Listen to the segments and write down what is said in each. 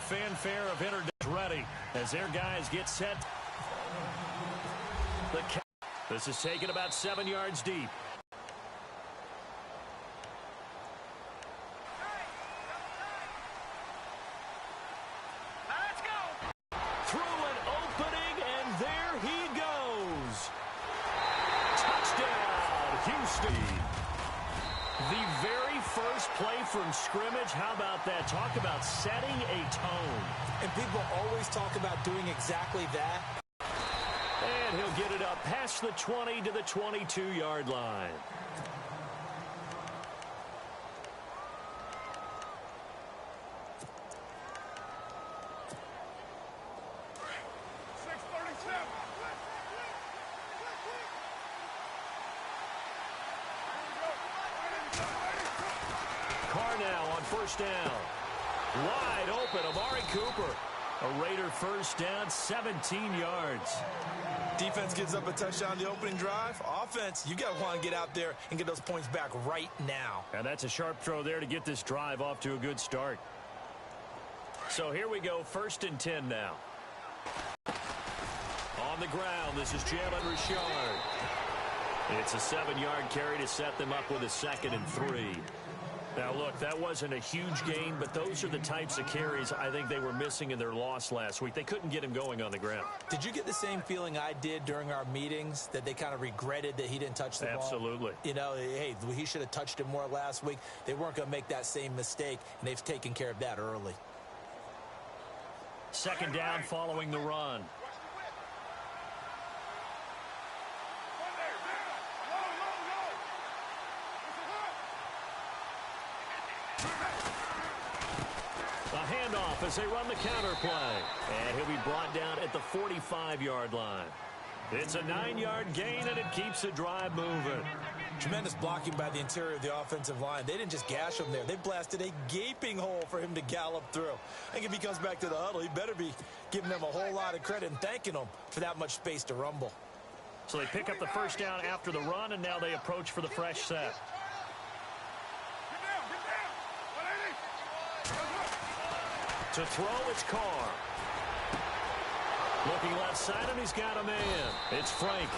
fanfare of introduction ready as their guys get set. This is taken about 7 yards deep. Let's go. Through an opening, and there he goes. Touchdown, Houston. The very first play from scrimmage. How about that? Talk about setting a tone. And people always talk about doing exactly that. And he'll get it up past the 20 to the 22-yard line. Carr now on first down. Wide open, Amari Cooper. A Raider first down, 17 yards. Defense gives up a touchdown the opening drive. Offense, you got to want to get out there and get those points back right now. And that's a sharp throw there to get this drive off to a good start. So here we go, 1st and 10 now. On the ground, this is Jalen Richard. It's a 7-yard carry to set them up with a 2nd and 3. Now, look, that wasn't a huge gain, but those are the types of carries I think they were missing in their loss last week. They couldn't get him going on the ground. Did you get the same feeling I did during our meetings, that they kind of regretted that he didn't touch the ball? Absolutely. You know, hey, he should have touched it more last week. They weren't going to make that same mistake, and they've taken care of that early. 2nd down following the run. A handoff as they run the counter play. And he'll be brought down at the 45-yard line. It's a 9-yard gain, and it keeps the drive moving. Tremendous blocking by the interior of the offensive line. They didn't just gash him there. They blasted a gaping hole for him to gallop through. I think if he comes back to the huddle, he better be giving them a whole lot of credit and thanking them for that much space to rumble. So they pick up the first down after the run, and now they approach for the fresh set. To throw, it's Carr. Looking left side, and he's got a man. It's Frank.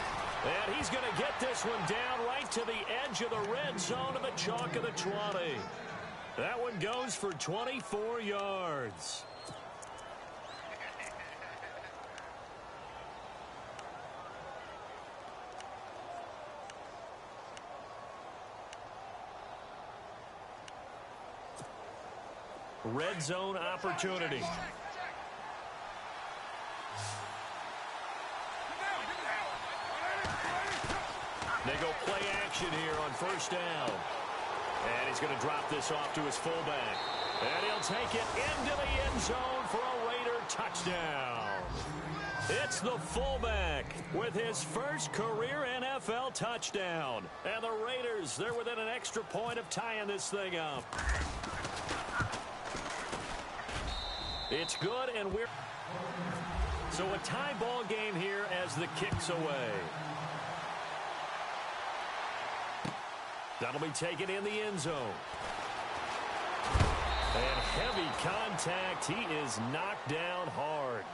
And he's going to get this one down right to the edge of the red zone of the chalk of the 20. That one goes for 24 yards. Red zone opportunity. They go play action here on first down. And he's going to drop this off to his fullback. And he'll take it into the end zone for a Raider touchdown. It's the fullback with his first career NFL touchdown. And the Raiders, they're within an extra point of tying this thing up. It's good, and we're... So a tie ball game here as the kick's away. That'll be taken in the end zone. And heavy contact. He is knocked down hard.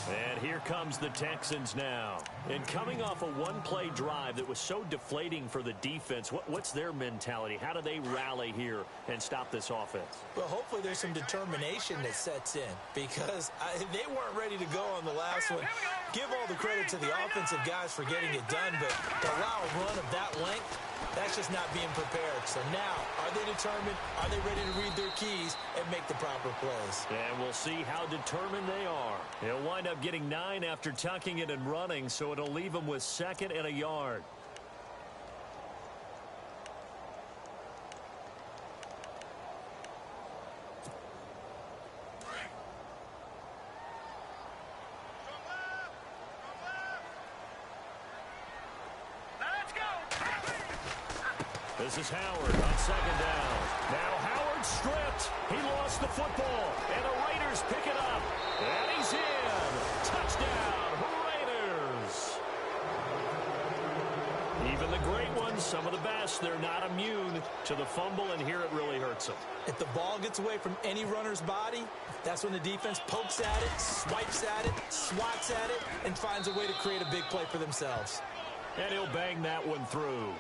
And here comes the Texans now. And coming off a one-play drive that was so deflating for the defense, what's their mentality? How do they rally here and stop this offense? Well, hopefully there's some determination that sets in, because they weren't ready to go on the last one. Give all the credit to the offensive guys for getting it done, but to allow a run of that length, that's just not being prepared. So now, are they determined? Are they ready to read their keys and make the proper plays? And we'll see how determined they are. They'll wind up getting 9 after tucking it and running, so it'll leave them with 2nd and a yard. This is Howard on 2nd down. Now Howard stripped. He lost the football, and the Raiders pick it up. And he's in. Touchdown, Raiders. Even the the great ones, some of the best, they're not immune to the fumble, and here it really hurts them. If the ball gets away from any runner's body, that's when the defense pokes at it, swipes at it, swats at it, and finds a way to create a big play for themselves. And he'll bang that one through.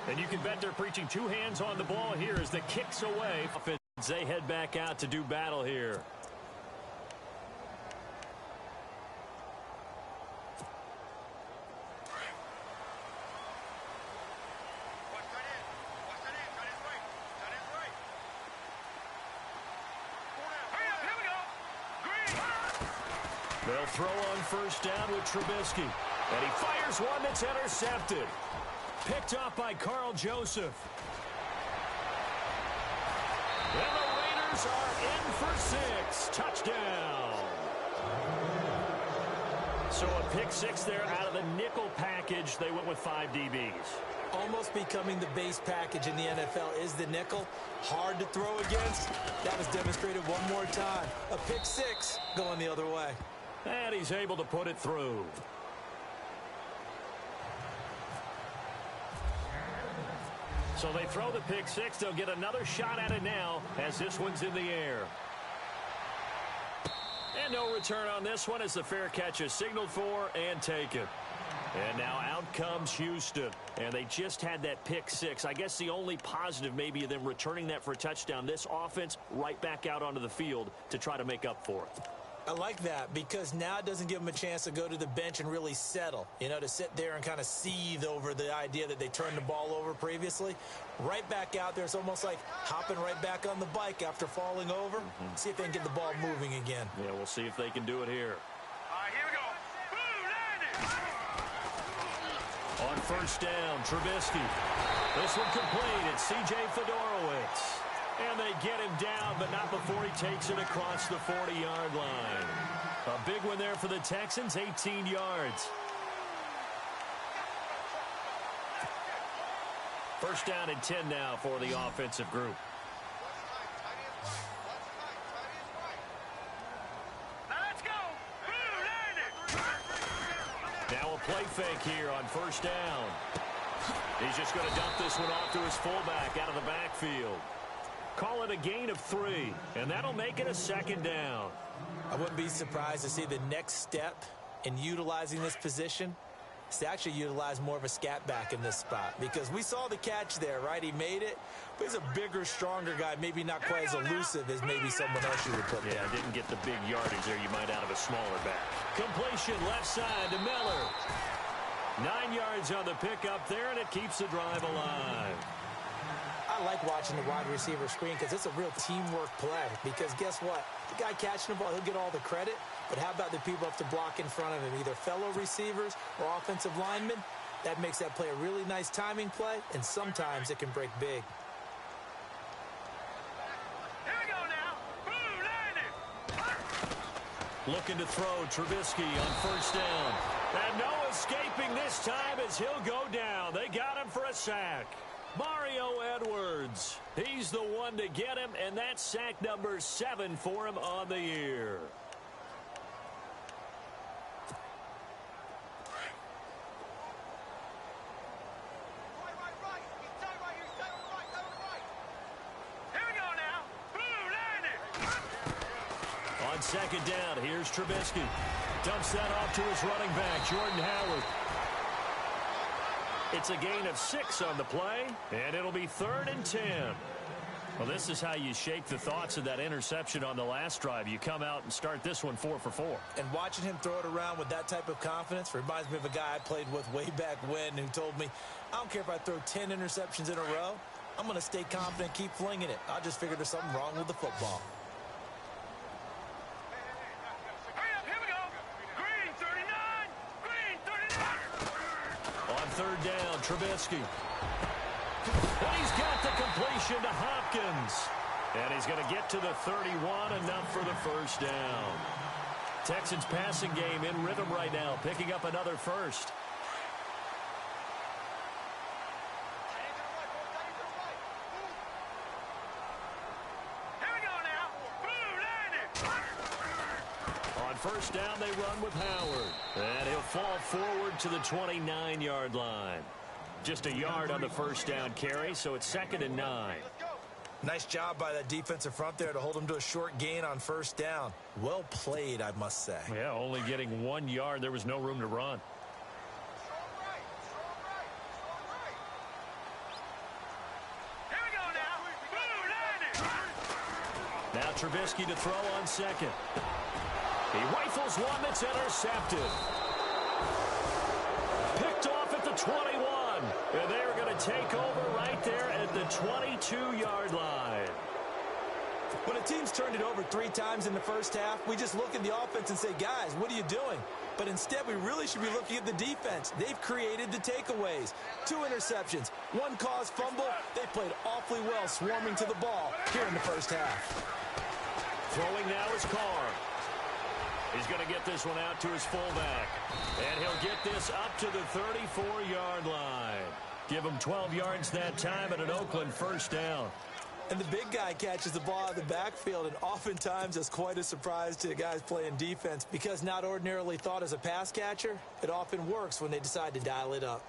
And you can bet they're preaching two hands on the ball here as the kick's away. They head back out to do battle here. They'll throw on first down with Trubisky. And he fires one that's intercepted. Picked off by Carl Joseph. And the Raiders are in for 6. Touchdown. So a pick 6 there out of the nickel package. They went with 5 DBs. Almost becoming the base package in the NFL is the nickel. Hard to throw against. That was demonstrated one more time. A pick 6 going the other way. And he's able to put it through. So they throw the pick 6. They'll get another shot at it now as this one's in the air. And no return on this one as the fair catch is signaled for and taken. And now out comes Houston. And they just had that pick 6. I guess the only positive maybe of them returning that for a touchdown. This offense right back out onto the field to try to make up for it. I like that because now it doesn't give them a chance to go to the bench and really settle, you know, to sit there and kind of seethe over the idea that they turned the ball over previously. Right back out there, it's almost like hopping right back on the bike after falling over. See if they can get the ball moving again. Yeah, we'll see if they can do it here. Here we go. On first down, Trubisky. This one complete. It's C.J. Fedorowicz. And they get him down, but not before he takes it across the 40-yard line. A big one there for the Texans, 18 yards. First down and 10 now for the offensive group. Now let's go. Now a play fake here on first down. He's just going to dump this one off to his fullback out of the backfield. Call it a gain of 3, and that'll make it a second down. I wouldn't be surprised to see the next step in utilizing this position is to actually utilize more of a scat back in this spot, because we saw the catch there, right? He made it, but he's a bigger, stronger guy, maybe not quite as elusive as maybe someone else you would put there. Yeah, didn't get the big yardage there you might out of a smaller back. Completion left side to Miller. 9 yards on the pickup there, and it keeps the drive alive. I like watching the wide receiver screen because it's a real teamwork play. Because guess what? The guy catching the ball, he'll get all the credit. But how about the people up to block in front of him, either fellow receivers or offensive linemen? That makes that play a really nice timing play, and sometimes it can break big. Here we go now. Looking to throw Trubisky on first down. And no escaping this time as he'll go down. They got him for a sack. Mario Edwards, he's the one to get him, and that's sack number 7 for him on the year. Here we go now. On second down, here's Trubisky. Dumps that off to his running back, Jordan Howard. It's a gain of 6 on the play, and it'll be 3rd and 10. Well, this is how you shake the thoughts of that interception on the last drive. You come out and start this one 4 for 4. And watching him throw it around with that type of confidence reminds me of a guy I played with way back when who told me, I don't care if I throw 10 interceptions in a row. I'm going to stay confident, keep flinging it. I just figured there's something wrong with the football. Third down, Trubisky. And he's got the completion to Hopkins. And he's going to get to the 31, enough for the first down. Texans passing game in rhythm right now, picking up another first. Here we go now. On first down, they run with Howard. And he'll fall forward to the 29-yard line. Just a yard on the first down carry, so it's 2nd and 9. Nice job by that defensive front there to hold him to a short gain on first down. Well played, I must say. Yeah, only getting 1 yard. There was no room to run. Here we go now. Boo, landed. Now Trubisky to throw on second. He rifles one that's intercepted. Picked off at the 21. And they're going to take over right there at the 22-yard line. When a team's turned it over 3 times in the first half, we just look at the offense and say, guys, what are you doing? But instead, we really should be looking at the defense. They've created the takeaways. 2 interceptions, 1 caused fumble. They played awfully well swarming to the ball here in the first half. Throwing now is Carr. He's going to get this one out to his fullback. And he'll get this up to the 34-yard line. Give him 12 yards that time at an Oakland first down. And the big guy catches the ball out of the backfield, and oftentimes it's quite a surprise to the guys playing defense because not ordinarily thought as a pass catcher, it often works when they decide to dial it up.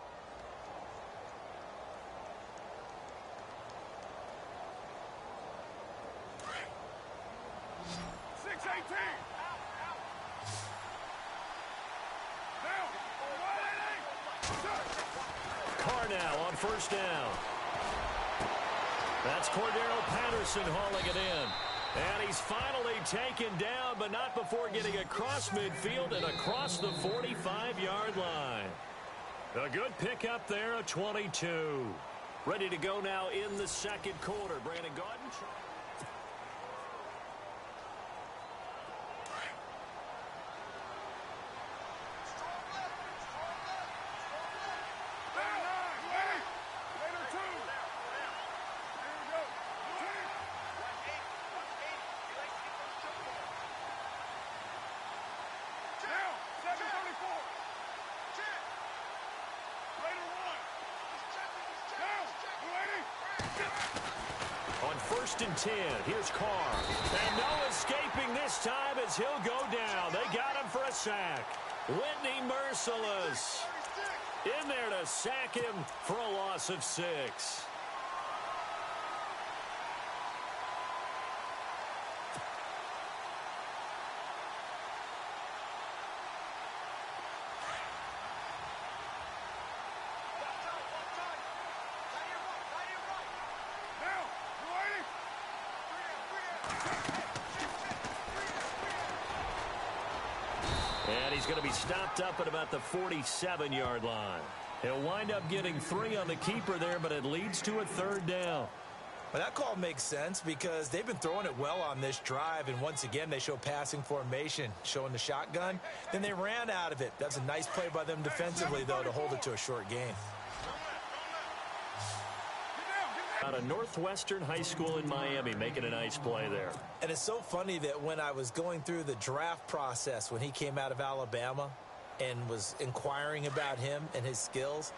Carr now on first down. That's Cordero Patterson hauling it in. And he's finally taken down, but not before getting across midfield and across the 45-yard line. A good pickup there, a 22. Ready to go now in the second quarter. Brandon Gaudin. On 1st and 10, here's Carr. And no escaping this time as he'll go down. They got him for a sack. Whitney Merciless in there to sack him for a loss of 6. And he's going to be stopped up at about the 47-yard line. He'll wind up getting 3 on the keeper there, but it leads to a 3rd down. Well, that call makes sense because they've been throwing it well on this drive, and once again, they show passing formation, showing the shotgun. Then they ran out of it. That's a nice play by them defensively, though, to hold it to a short gain. Out of Northwestern High School in Miami, making a nice play there. And it's so funny that when I was going through the draft process when he came out of Alabama and was inquiring about him and his skills,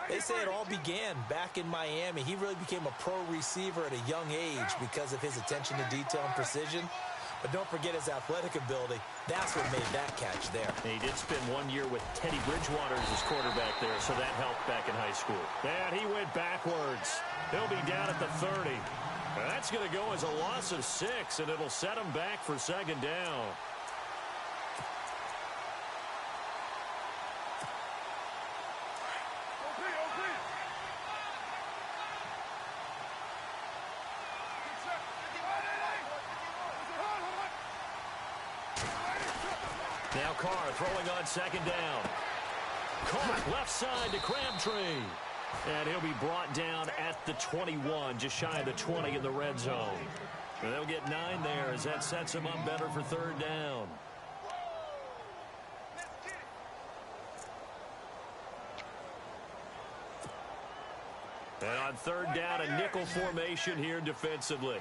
they say it all began back in Miami. He really became a pro receiver at a young age because of his attention to detail and precision. But don't forget his athletic ability. That's what made that catch there. He did spend 1 year with Teddy Bridgewater as his quarterback there, so that helped back in high school. And he went backwards. He'll be down at the 30. And that's going to go as a loss of 6, and it'll set him back for 2nd down. Now Carr throwing on 2nd down. Caught left side to Crabtree. And he'll be brought down at the 21, just shy of the 20 in the red zone. And they'll get 9 there as that sets him up better for 3rd down. And on 3rd down, a nickel formation here defensively.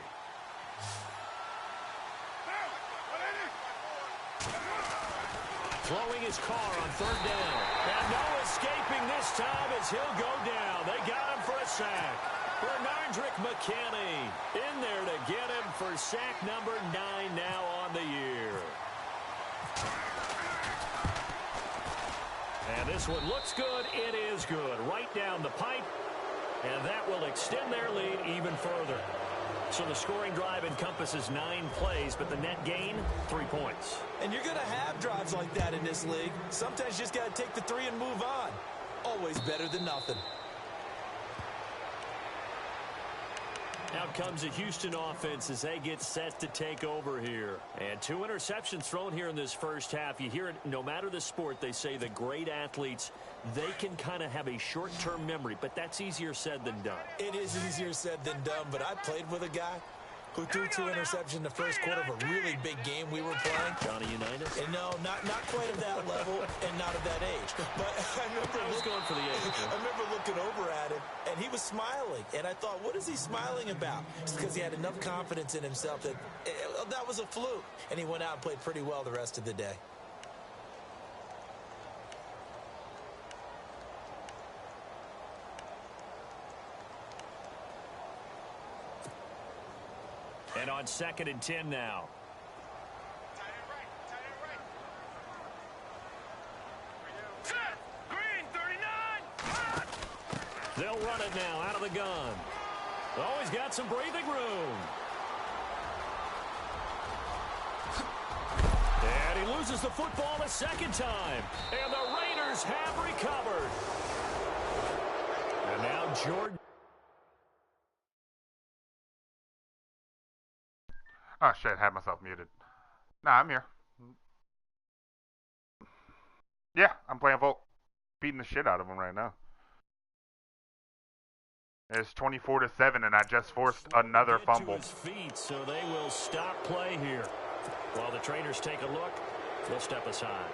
Throwing his Carr on 3rd down. And no escaping this time as he'll go down. They got him for a sack. Bernardrick McKinney in there to get him for sack number 9 now on the year. And this one looks good. It is good. Right down the pipe. And that will extend their lead even further. So the scoring drive encompasses 9 plays, but the net gain, 3 points. And you're going to have drives like that in this league. Sometimes you just got to take the 3 and move on. Always better than nothing. Out comes the Houston offense as they get set to take over here. And 2 interceptions thrown here in this first half. You hear it, no matter the sport, they say the great athletes, they can kind of have a short-term memory, but that's easier said than done. It is easier said than done, but I played with a guy who threw 2 interceptions in the first quarter of a really big game we were playing. Johnny Unitas? And no, not quite at that level and not at that age. But I was going for the age. I remember looking over at him, and he was smiling. And I thought, what is he smiling about? It's because he had enough confidence in himself that that was a fluke. And he went out and played pretty well the rest of the day. And on 2nd and 10 now. Green, 39. They'll run it now out of the gun. Oh, he's got some breathing room. And he loses the football a second time. And the Raiders have recovered. And now Jordan. Oh, shit, had myself muted. Nah, I'm here. Yeah, I'm playing Volt. Beating the shit out of them right now. It's 24-7, and I just forced another fumble. To his feet, so they will stop play here. While the trainers take a look, they'll step aside.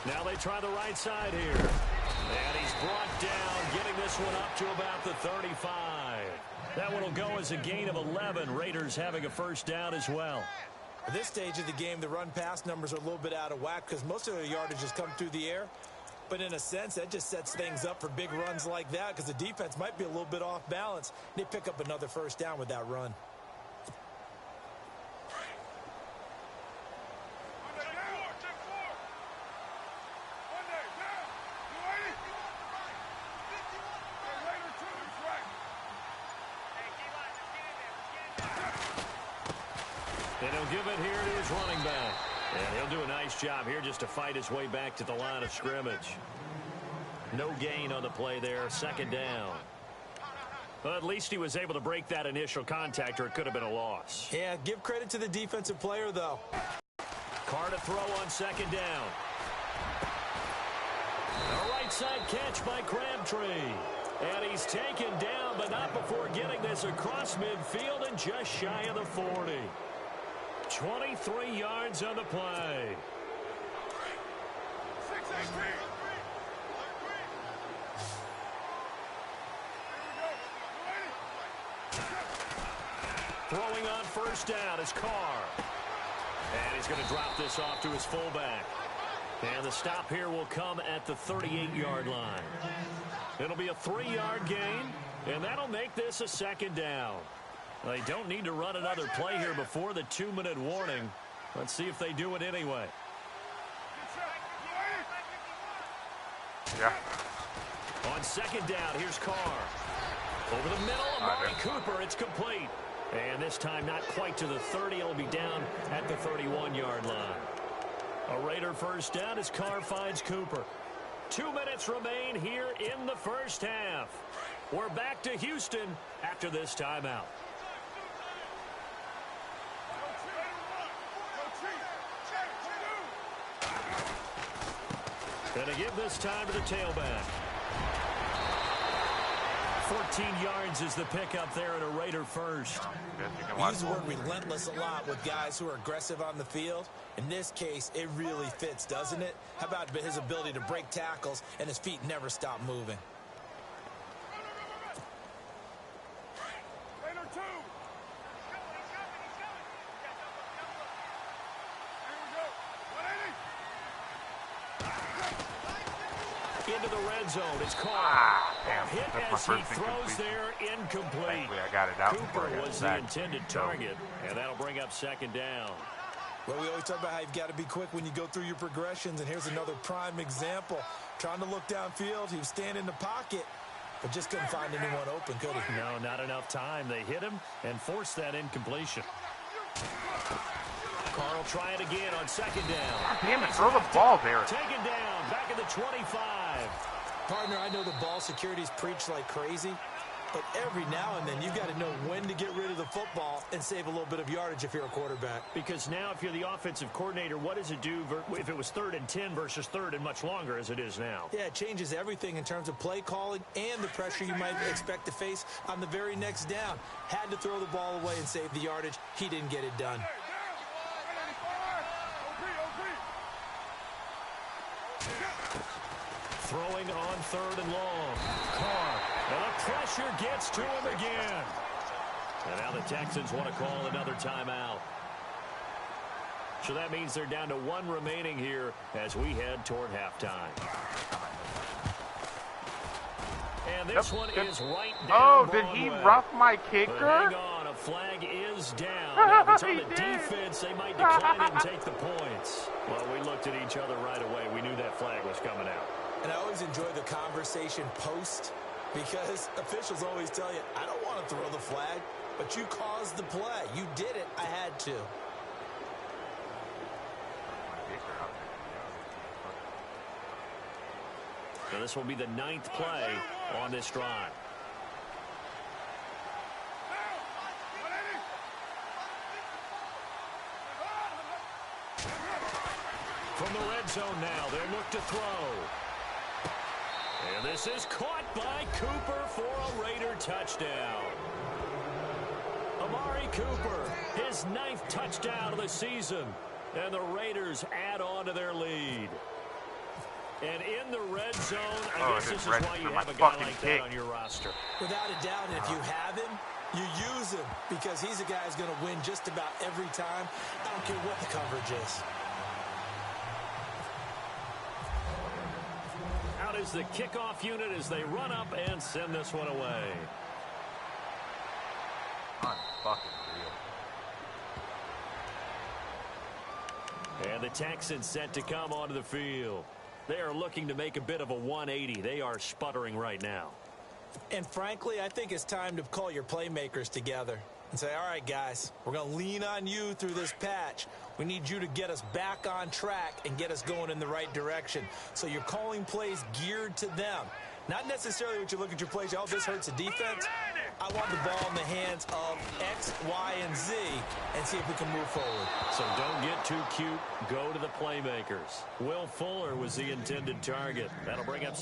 Now they try the right side here. And he's brought down, getting this one up to about the 35. That one will go as a gain of 11. Raiders having a first down as well. At this stage of the game, the run-pass numbers are a little bit out of whack because most of their yardage has come through the air. But in a sense, that just sets things up for big runs like that because the defense might be a little bit off balance. They pick up another first down with that run. And he'll give it here to his running back. And he'll do a nice job here just to fight his way back to the line of scrimmage. No gain on the play there. 2nd down. Well, at least he was able to break that initial contact, or it could have been a loss. Yeah, give credit to the defensive player, though. Carr to throw on 2nd down. A right side catch by Crabtree. And he's taken down, but not before getting this across midfield and just shy of the 40. 23 yards on the play. Throwing on first down is Carr. And he's going to drop this off to his fullback. And the stop here will come at the 38-yard line. It'll be a 3-yard gain, and that'll make this a 2nd down. They don't need to run another play here before the 2-minute warning. Let's see if they do it anyway. Yeah. On 2nd down, here's Carr. Over the middle, Amari Cooper. It's complete. And this time not quite to the 30. It'll be down at the 31-yard line. A Raider first down as Carr finds Cooper. 2 minutes remain here in the first half. We're back to Houston after this timeout. And to give this time to the tailback. 14 yards is the pickup there at a Raider first. We use the word relentless a lot with guys who are aggressive on the field. In this case, it really fits, doesn't it? How about his ability to break tackles and his feet never stop moving? Raider 2. into the red zone. It's caught. Damn, Hit that's as my he first throws incompletion. there, incomplete. Thankfully, I got it out before Cooper I got was it the back. intended target, and that'll bring up second down. Well, we always talk about how you've got to be quick when you go through your progressions, and here's another prime example. Trying to look downfield, he was standing in the pocket, but just couldn't find anyone open, could he? No, not enough time. They hit him and forced that incompletion. Carr will try it again on second down. Damn it, throw the ball there. Taken down, back at the 25. Partner, I know the ball security's preached like crazy, but every now and then you've got to know when to get rid of the football and save a little bit of yardage if you're a quarterback. Because now if you're the offensive coordinator, what does it do if it was 3rd and 10 versus 3rd and much longer as it is now? Yeah, it changes everything in terms of play calling and the pressure you might expect to face on the very next down. Had to throw the ball away and save the yardage. He didn't get it done. Throwing on 3rd and long. Carr. And the pressure gets to him again. And now the Texans want to call another timeout. So that means they're down to 1 remaining here as we head toward halftime. And this one is right down. Oh, did he Broadway. rough my But kicker? hang on, a flag is down. Now, if it's on He the did. defense, they might decline it and take the points. Well, we looked at each other right away. We knew that flag was coming out. And I always enjoy the conversation post because officials always tell you, I don't want to throw the flag, but you caused the play. You did it. I had to. So this will be the 9th play on this drive. From the red zone now, they'll look to throw. And this is caught by Cooper for a Raider touchdown. Amari Cooper, his 9th touchdown of the season. And the Raiders add on to their lead. And in the red zone, I guess this is why you have a guy like that on your roster. Without a doubt, and if you have him, you use him because he's a guy who's going to win just about every time. I don't care what the coverage is. Out is the kickoff unit as they run up and send this one away. Unfucking real. And the Texans set to come onto the field. They are looking to make a bit of a 180. They are sputtering right now. And frankly, I think it's time to call your playmakers together and say, all right, guys, we're going to lean on you through this patch. We need you to get us back on track and get us going in the right direction. So you're calling plays geared to them. Not necessarily what you look at your plays, oh, this hurts the defense. I want the ball in the hands of X, Y, and Z and see if we can move forward. So don't get too cute. Go to the playmakers. Will Fuller was the intended target. That'll bring up...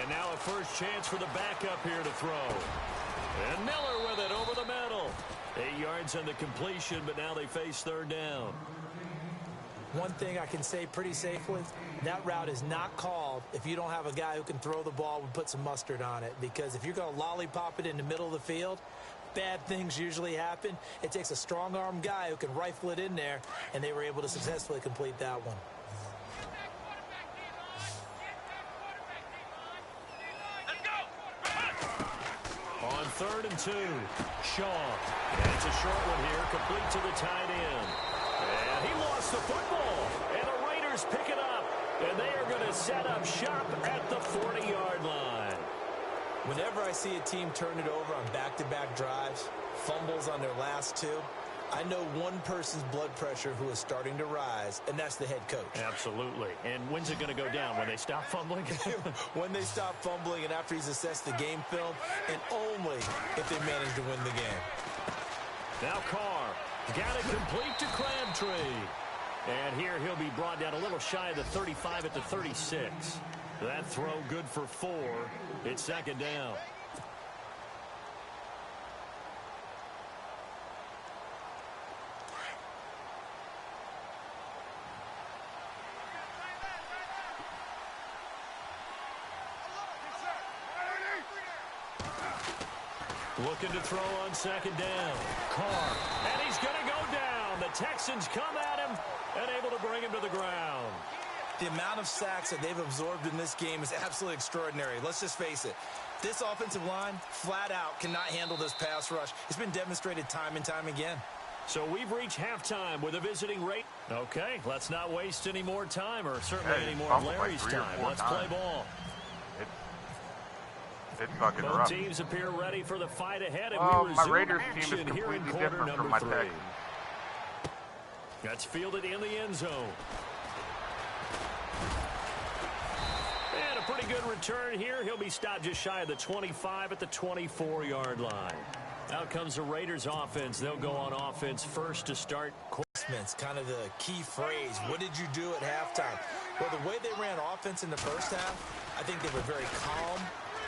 Now a first chance for the backup here to throw. And Miller with it over the middle. 8 yards on the completion, but now they face 3rd down. One thing I can say pretty safely, that route is not called if you don't have a guy who can throw the ball and put some mustard on it. Because if you're going to lollipop it in the middle of the field, bad things usually happen. It takes a strong-arm guy who can rifle it in there, and they were able to successfully complete that one. On 3rd and 2, Shaw. And it's a short one here, complete to the tight end. And he lost the football. And the Raiders pick it up. And they are going to set up shop at the 40-yard line. Whenever I see a team turn it over on back-to-back drives, fumbles on their last 2, I know one person's blood pressure who is starting to rise, and that's the head coach. Absolutely. And when's it going to go down? When they stop fumbling? When they stop fumbling and after he's assessed the game film, and only if they manage to win the game. Now Carr got it complete to Crabtree. And here he'll be brought down a little shy of the 35 at the 36. That throw good for 4. It's second down. Looking to throw on second down. Carr. And he's going to go down. The Texans come at him and able to bring him to the ground. The amount of sacks that they've absorbed in this game is absolutely extraordinary. Let's just face it. This offensive line, flat out, cannot handle this pass rush. It's been demonstrated time and time again. So we've reached halftime with a visiting rate. Okay, let's not waste any more time, or certainly any more of Larry's time. Let's play ball. It's fucking Both rough. teams appear ready for the fight ahead, and Well, we my resume Raiders team action is here in completely quarter different from number my 3. Texans. That's fielded in the end zone. And a pretty good return here. He'll be stopped just shy of the 25 at the 24-yard line. Out comes the Raiders offense. They'll go on offense first to start. Kind of the key phrase. What did you do at halftime? Well, the way they ran offense in the first half, I think they were very calm,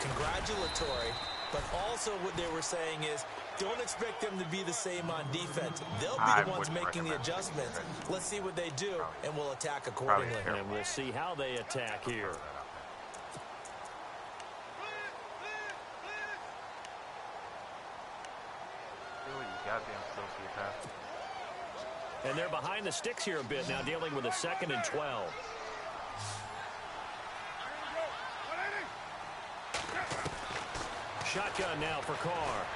congratulatory, but also what they were saying is don't expect them to be the same on defense. They'll be the ones making the adjustments. Let's see what they do, and we'll attack accordingly. And we'll see how they attack here. Really, you goddamn sociopath. And they're behind the sticks here a bit now, dealing with a 2nd and 12. Shotgun now for Carr.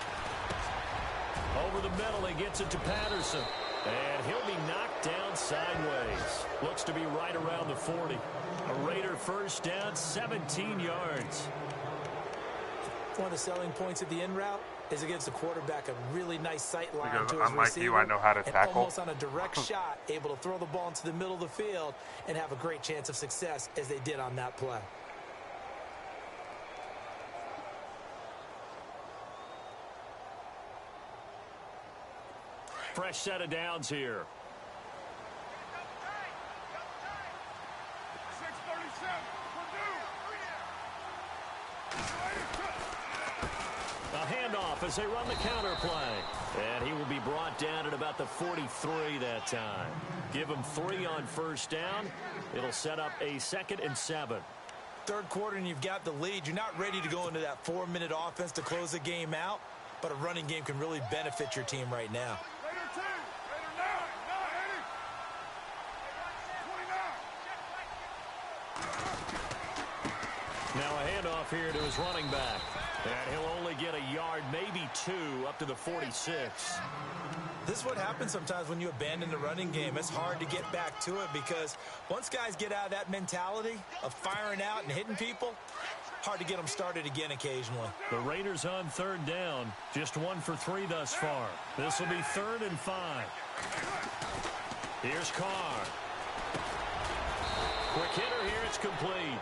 Over the middle, he gets it to Patterson. And he'll be knocked down sideways. Looks to be right around the 40. A Raider first down, 17 yards. One of the selling points of the in route is it gives the quarterback a really nice sight line Because to his unlike receiver. you, I know how to and tackle. almost on a direct shot, able to throw the ball into the middle of the field and have a great chance of success as they did on that play. Fresh set of downs here. 6:37. A handoff as they run the counter play. And he will be brought down at about the 43 that time. Give him 3 on first down. It'll set up a 2nd and 7. Third quarter and you've got the lead. You're not ready to go into that 4-minute offense to close the game out, but a running game can really benefit your team right now. Raider 2. Raider 9. 29. Now a handoff here to his running back. And he'll only get a yard, maybe 2, up to the 46. This is what happens sometimes when you abandon the running game. It's hard to get back to it because once guys get out of that mentality of firing out and hitting people, hard to get them started again occasionally. The Raiders on 3rd down. Just 1 for 3 thus far. This will be 3rd and 5. Here's Carr. Quick hitter here. It's complete.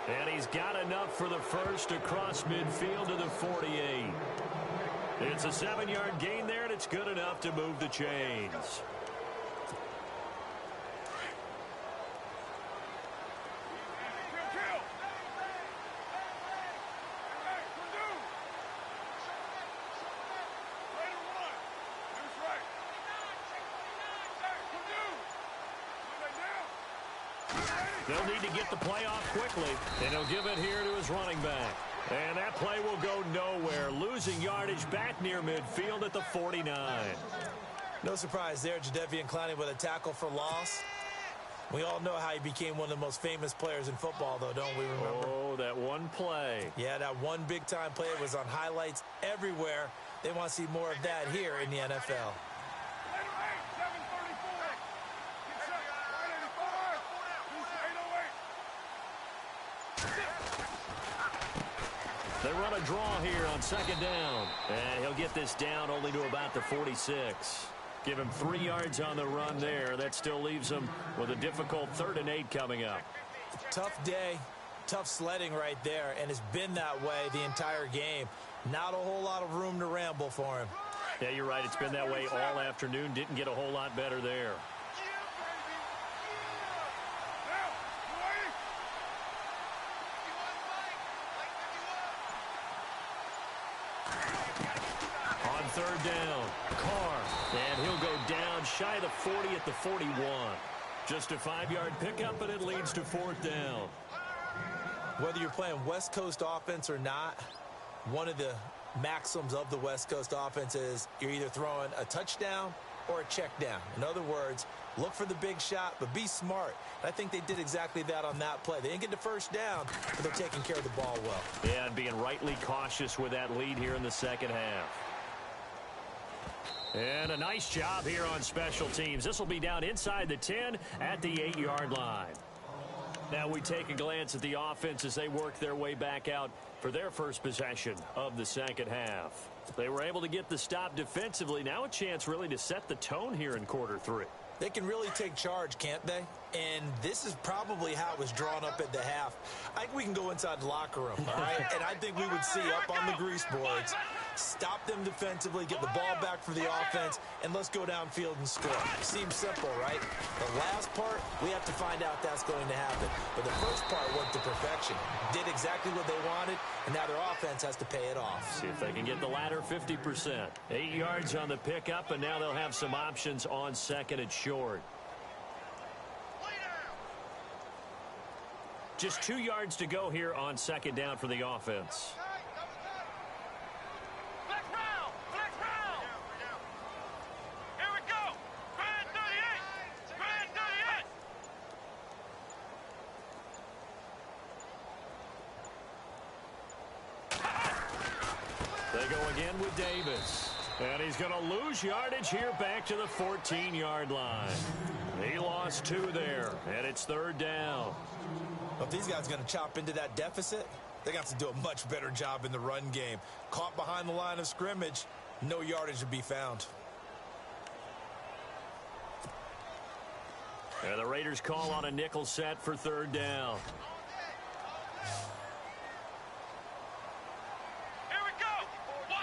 And he's got enough for the first across midfield to the 48. It's a 7-yard gain there, and it's good enough to move the chains. They'll need to get the play off quickly, and he'll give it here to his running back. And that play will go nowhere, losing yardage back near midfield at the 49. No surprise there, Jadeveon Clowney with a tackle for loss. We all know how he became one of the most famous players in football, though, don't we remember? Oh, that one play. Yeah, that one big-time play was on highlights everywhere. They want to see more of that here in the NFL. They run a draw here on 2nd down. And he'll get this down only to about the 46. Give him 3 yards on the run there. That still leaves him with a difficult 3rd and 8 coming up. Tough day, tough sledding right there, and it's been that way the entire game. Not a whole lot of room to ramble for him. Yeah, you're right. It's been that way all afternoon. Didn't get a whole lot better there. third down. Carr, and he'll go down shy of the 40 at the 41. Just a 5-yard pickup, and it leads to fourth down. Whether you're playing West Coast offense or not, one of the maxims of the West Coast offense is you're either throwing a touchdown or a check down. In other words, look for the big shot, but be smart. And I think they did exactly that on that play. They didn't get the first down, but they're taking care of the ball well. Yeah, and being rightly cautious with that lead here in the second half. And a nice job here on special teams. This will be down inside the 10 at the 8-yard line. Now we take a glance at the offense as they work their way back out for their first possession of the second half. They were able to get the stop defensively. Now a chance really to set the tone here in quarter 3. They can really take charge, can't they? And this is probably how it was drawn up at the half. I think we can go inside the locker room, all right? And I think we would see up on the grease boards, stop them defensively, get the ball back for the offense, and let's go downfield and score. Seems simple, right? The last part, we have to find out that's going to happen. But the first part worked to perfection. Did exactly what they wanted, and now their offense has to pay it off. See if they can get the latter 50%. 8 yards on the pickup, and now they'll have some options on second and short. Just 2 yards to go here on second down for the offense. Here we go. Grand 38. Grand 38. They go again with Davis. And he's going to lose yardage here back to the 14-yard line. He lost 2 there, and it's third down. If these guys are going to chop into that deficit, they got to do a much better job in the run game. Caught behind the line of scrimmage, no yardage to be found. And the Raiders call on a nickel set for third down. Here we go. 190. 190.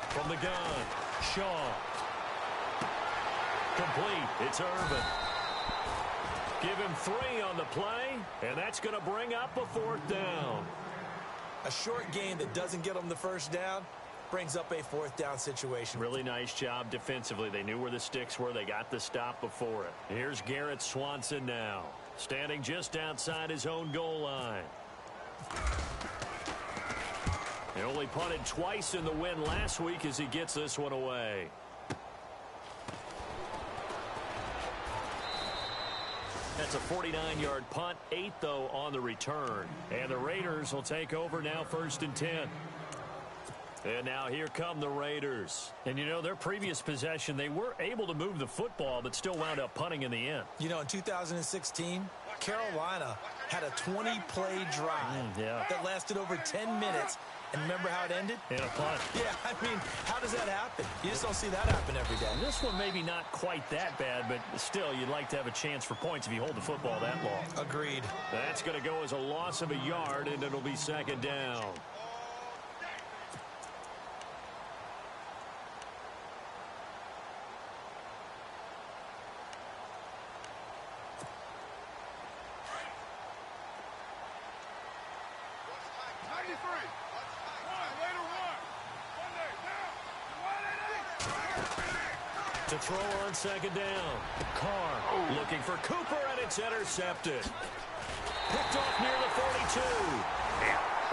From the gun, Shaw. Complete. It's Urban. Give him 3 on the play, and that's going to bring up a fourth down. A short game that doesn't get them the first down brings up a fourth down situation. Really nice job defensively. They knew where the sticks were. They got the stop before it. Here's Garrett Swanson now, standing just outside his own goal line. He only punted twice in the win last week as he gets this one away. That's a 49-yard punt, 8 though on the return. And the Raiders will take over now, first and 10. And now here come the Raiders. And you know, their previous possession, they were able to move the football but still wound up punting in the end. You know, in 2016, Carolina had a 20-play drive that lasted over 10 minutes. And remember how it ended? In a punt. Yeah, I mean, how does that happen? You just don't see that happen every day. And this one maybe not quite that bad, but still, you'd like to have a chance for points if you hold the football that long. Agreed. That's going to go as a loss of a yard, and it'll be second down. To throw on second down. Carr looking for Cooper, and it's intercepted. Picked off near the 42.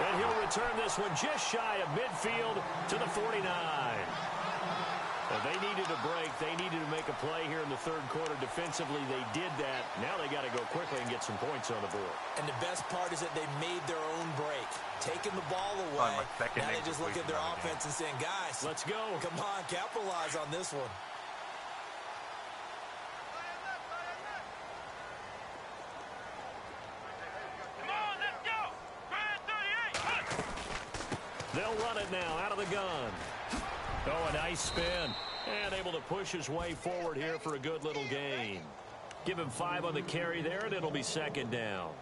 And he'll return this one just shy of midfield to the 49. Well, they needed a break. They needed to make a play here in the third quarter. Defensively, they did that. Now they got to go quickly and get some points on the board. And the best part is that they made their own break. Taking the ball away. Now they just look at their offense and saying, guys, let's go. Come on, capitalize on this one. They'll run it now out of the gun. Oh, a nice spin. And able to push his way forward here for a good little gain. Give him 5 on the carry there, and it'll be second down.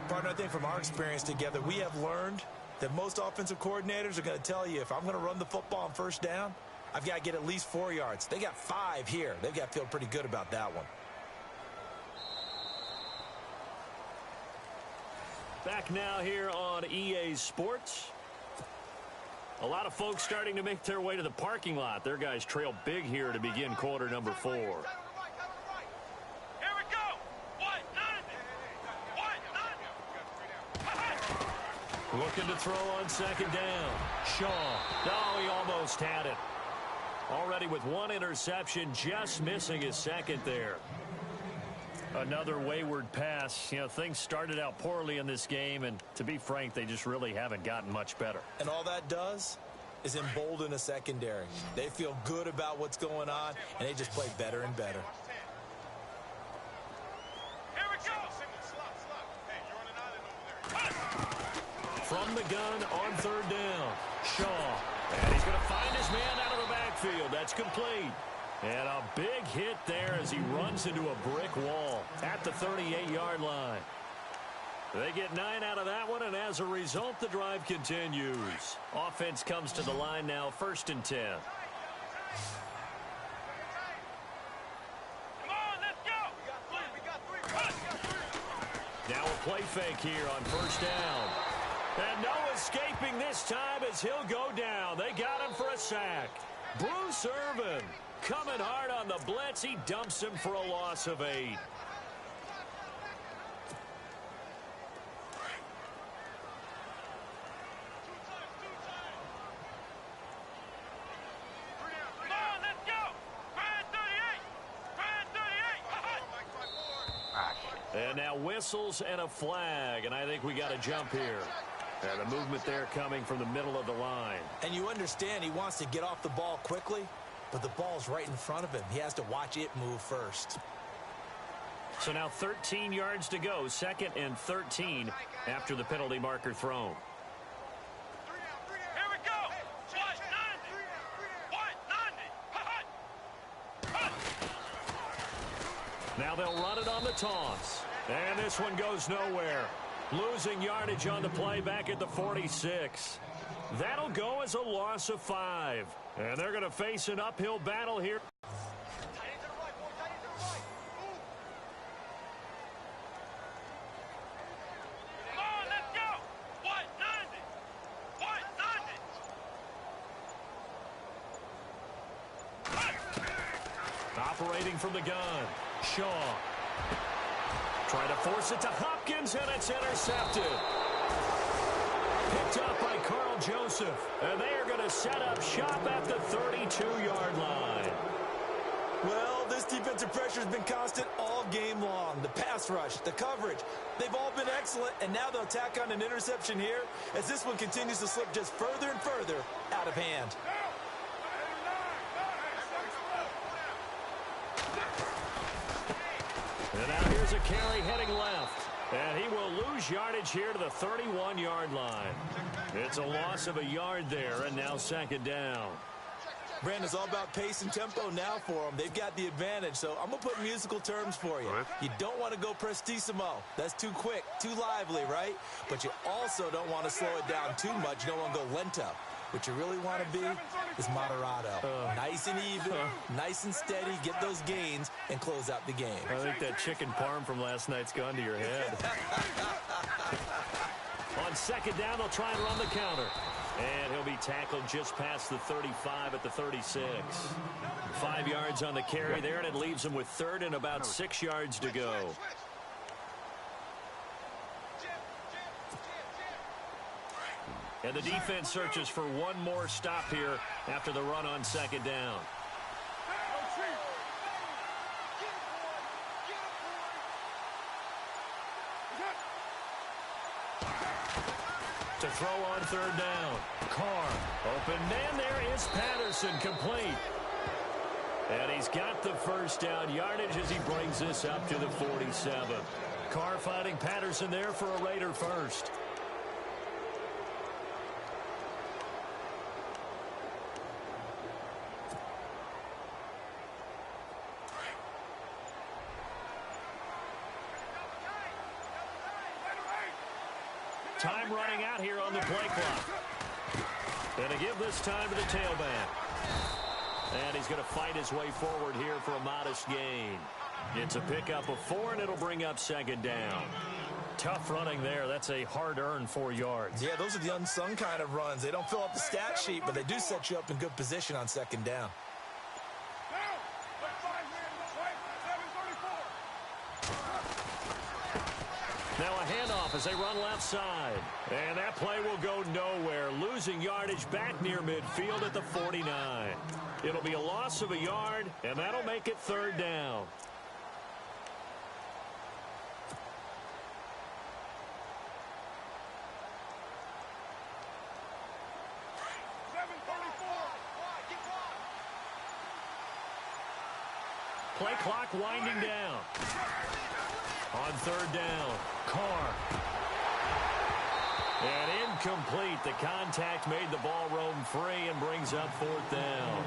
Partner, I think from our experience together, we have learned that most offensive coordinators are going to tell you, if I'm going to run the football on first down, I've got to get at least 4 yards. They got 5 here. They've got to feel pretty good about that one. Back now here on EA Sports. A lot of folks starting to make their way to the parking lot. Their guys trail big here to begin quarter number 4. Here we go. White, 90. Looking to throw on second down. Shaw. Oh, he almost had it. Already with one interception, just missing his second there. Another wayward pass. You know, things started out poorly in this game, and to be frank, they just really haven't gotten much better. And all that does is embolden a secondary. They feel good about what's going on, and they just play better and better. Here we go. From the gun on third down. Shaw. And he's going to find his man out of the backfield. That's complete. And a big hit there as he runs into a brick wall at the 38-yard line. They get 9 out of that one, and as a result, the drive continues. Offense comes to the line now, 1st and 10. Come on, let's go. Now a play fake here on 1st down. And no escaping this time as he'll go down. They got him for a sack. Bruce Irvin coming hard on the blitz. He dumps him for a loss of 8. Come on, let's go. Grand 38. And now whistles and a flag, and I think we got a jump here. And the movement there coming from the middle of the line. And you understand he wants to get off the ball quickly, but the ball's right in front of him. He has to watch it move first. So now 13 yards to go, 2nd and 13 after the penalty marker thrown. Here we go. White, 90. Now they'll run it on the toss. And this one goes nowhere. Losing yardage on the play back at the 46. That'll go as a loss of 5. And they're going to face an uphill battle here. Come on, let's go. White, 90. Operating from the gun. Shaw. Trying to force it to Hopkins, and it's intercepted. Picked up by Carl Joseph. And they are going to set up shop at the 32-yard line. Well, this defensive pressure has been constant all game long. The pass rush, the coverage, they've all been excellent, and now they'll tack on an interception here as this one continues to slip just further and further out of hand. And now here's a carry heading left. And he will lose yardage here to the 31-yard line. It's a loss of a yard there, and now 2nd down. Brandon, it's all about pace and tempo now for them. They've got the advantage, so I'm going to put musical terms for you. You don't want to go prestissimo. That's too quick, too lively, right? But you also don't want to slow it down too much. You don't want to go lento. What you really want to be is moderato. Nice and even, nice and steady, get those gains, and close out the game. I think that chicken parm from last night's gone to your head. On 2nd down, they'll try and run the counter. And he'll be tackled just past the 35 at the 36. 5 yards on the carry there, and it leaves him with 3rd and about 6 yards to go. And the defense searches for one more stop here after the run on 2nd down. To throw on 3rd down. Carr. Open man, there is Patterson, complete. And he's got the 1st down yardage as he brings this up to the 47. Carr finding Patterson there for a Raider first. Time running out here on the play clock. And to give this time to the tailback. And he's going to fight his way forward here for a modest gain. It's a pickup of 4, and it'll bring up 2nd down. Tough running there. That's a hard-earned 4 yards. Yeah, those are the unsung kind of runs. They don't fill up the stat sheet, but they do set you up in good position on second down. Now a handoff as they run left side. And that play will go nowhere. Losing yardage back near midfield at the 49. It'll be a loss of a yard, and that'll make it third down. Play clock winding down. On third down, Carr. And incomplete. The contact made the ball roam free and brings up fourth down.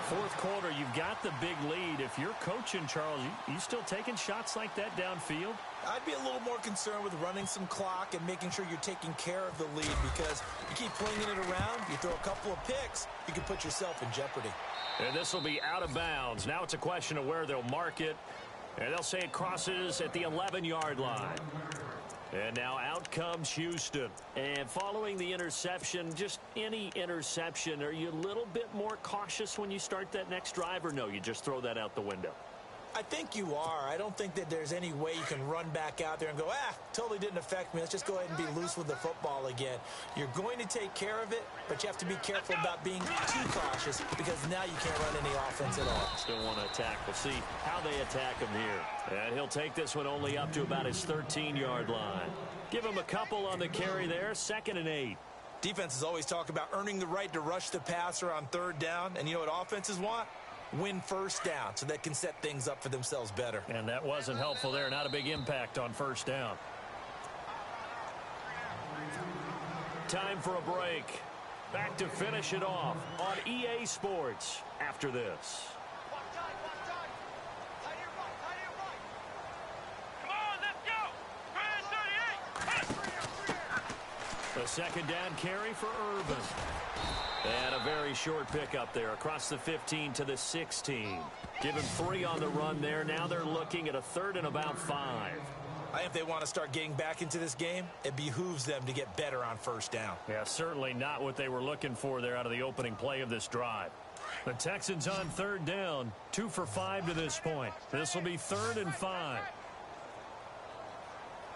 Fourth quarter, you've got the big lead. If you're coaching, Charles, you still taking shots like that downfield? I'd be a little more concerned with running some clock and making sure you're taking care of the lead, because you keep flinging it around, you throw a couple of picks, you can put yourself in jeopardy. And this will be out of bounds. Now it's a question of where they'll mark it. And they'll say it crosses at the 11-yard line. And now out comes Houston. And following the interception, just any interception, are you a little bit more cautious when you start that next drive, or no, you just throw that out the window? I think you are. I don't think that there's any way you can run back out there and go, totally didn't affect me. Let's just go ahead and be loose with the football again. You're going to take care of it, but you have to be careful about being too cautious, because now you can't run any offense at all. Still want to attack. We'll see how they attack him here. And he'll take this one only up to about his 13-yard line. Give him a couple on the carry there, 2nd and 8. Defenses always talk about earning the right to rush the passer on third down, and you know what offenses want? Win first down so they can set things up for themselves better. And that wasn't helpful there. Not a big impact on first down. Time for a break. Back to finish it off on EA Sports after this. Come on, let's go. 38. A second down carry for Urban. And a very short pickup there across the 15 to the 16. Give him 3 on the run there. Now they're looking at a 3rd and about 5. I think if they want to start getting back into this game, it behooves them to get better on first down. Yeah, certainly not what they were looking for there out of the opening play of this drive. The Texans on third down, 2 for 5 to this point. This will be 3rd and 5.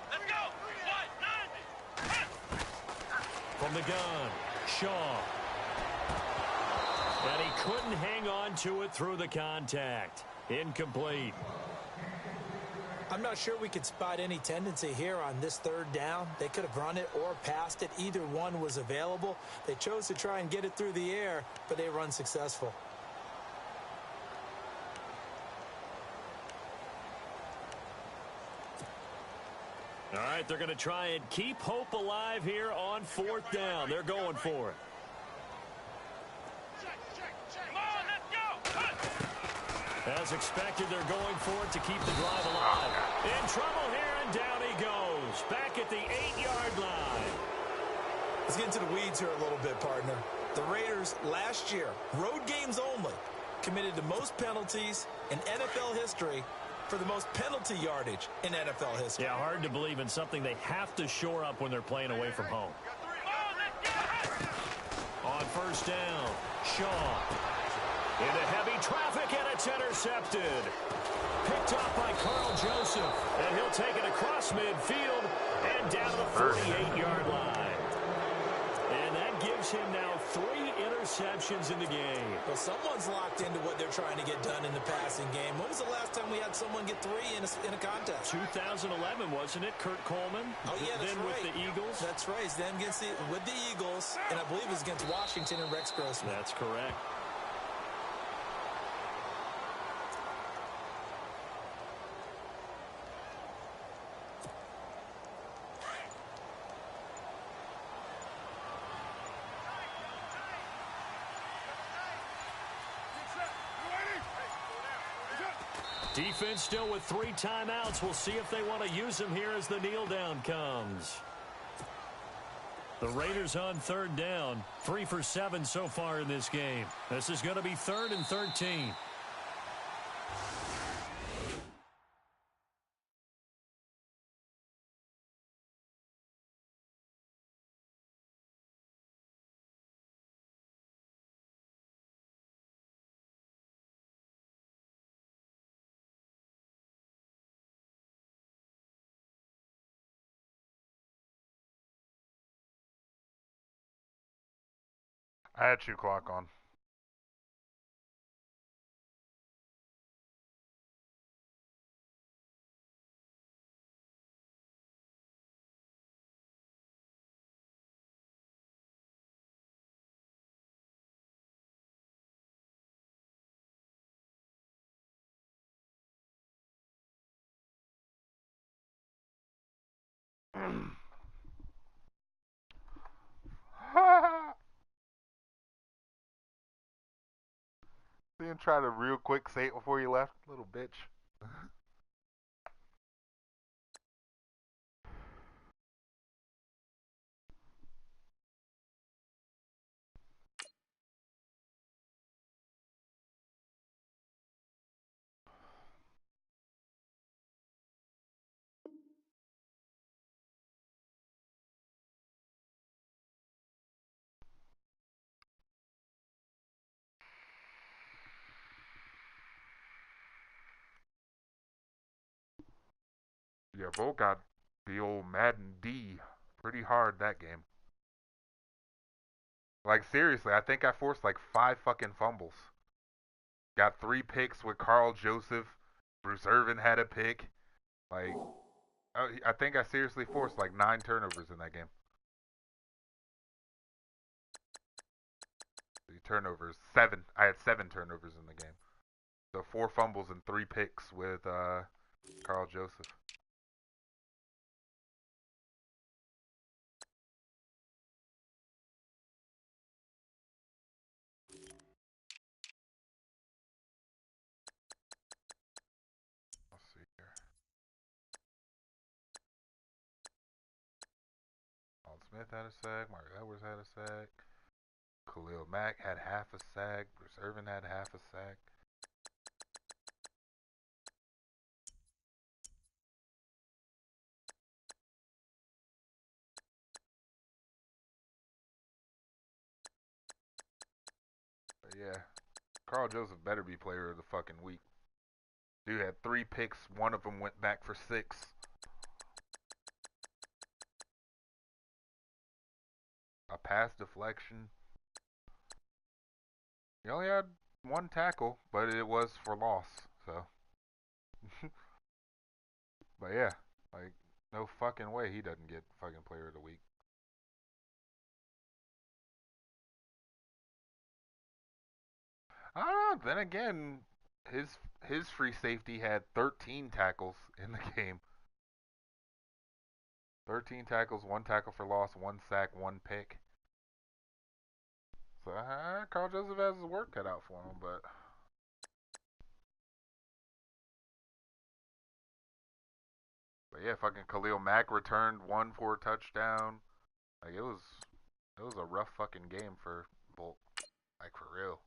Let's go. 1, 9. From the gun, Shaw. And he couldn't hang on to it through the contact. Incomplete. I'm not sure we could spot any tendency here on this third down. They could have run it or passed it. Either one was available. They chose to try and get it through the air, but they were unsuccessful. All right, they're going to try and keep hope alive here on 4th down. They're going for it. Come on, let's go. As expected, they're going for it to keep the drive alive. In trouble here, and down he goes. Back at the 8-yard line. Let's get into the weeds here a little bit, partner. The Raiders last year, road games only, committed the most penalties in NFL history for the most penalty yardage in NFL history. Yeah, hard to believe in something they have to shore up when they're playing away from home. Come on, let's go. On first down, Shaw. Into heavy traffic, and it's intercepted. Picked up by Carl Joseph, and he'll take it across midfield and down to the 48-yard line. And that gives him now 3 interceptions in the game. Well, someone's locked into what they're trying to get done in the passing game. When was the last time we had someone get 3 in a contest? 2011, wasn't it? Kurt Coleman? Oh, yeah, that's then right. with the Eagles? That's right. Then with the Eagles, and I believe it was against Washington and Rex Grossman. That's correct. Defense still with 3 timeouts. We'll see if they want to use them here as the kneel down comes. The Raiders on third down. 3 for 7 so far in this game. This is going to be 3rd and 13. I had shoe clock on. See him try to real quick say it before you left, little bitch. Yeah, Volt got the old Madden D pretty hard that game. Like seriously, I think I forced like 5 fucking fumbles. Got 3 picks with Carl Joseph. Bruce Irvin had a pick. Like I think I seriously forced like 9 turnovers in that game. The turnovers, 7. I had 7 turnovers in the game. So 4 fumbles and 3 picks with Carl Joseph. Let's see here. Alden Smith had a sack. Mark Edwards had a sack. Khalil Mack had half a sack. Bruce Irvin had half a sack. But yeah, Carl Joseph better be player of the fucking week. Dude had 3 picks. One of them went back for 6. A pass deflection. He only had 1 tackle, but it was for loss. So, but yeah, like no fucking way he doesn't get fucking player of the week. I don't know. Then again, his free safety had 13 tackles in the game. 13 tackles, 1 tackle for loss, 1 sack, 1 pick. So Carl Joseph has his work cut out for him, but yeah, fucking Khalil Mack returned one for a touchdown. Like it was a rough fucking game for Bolt. Like for real.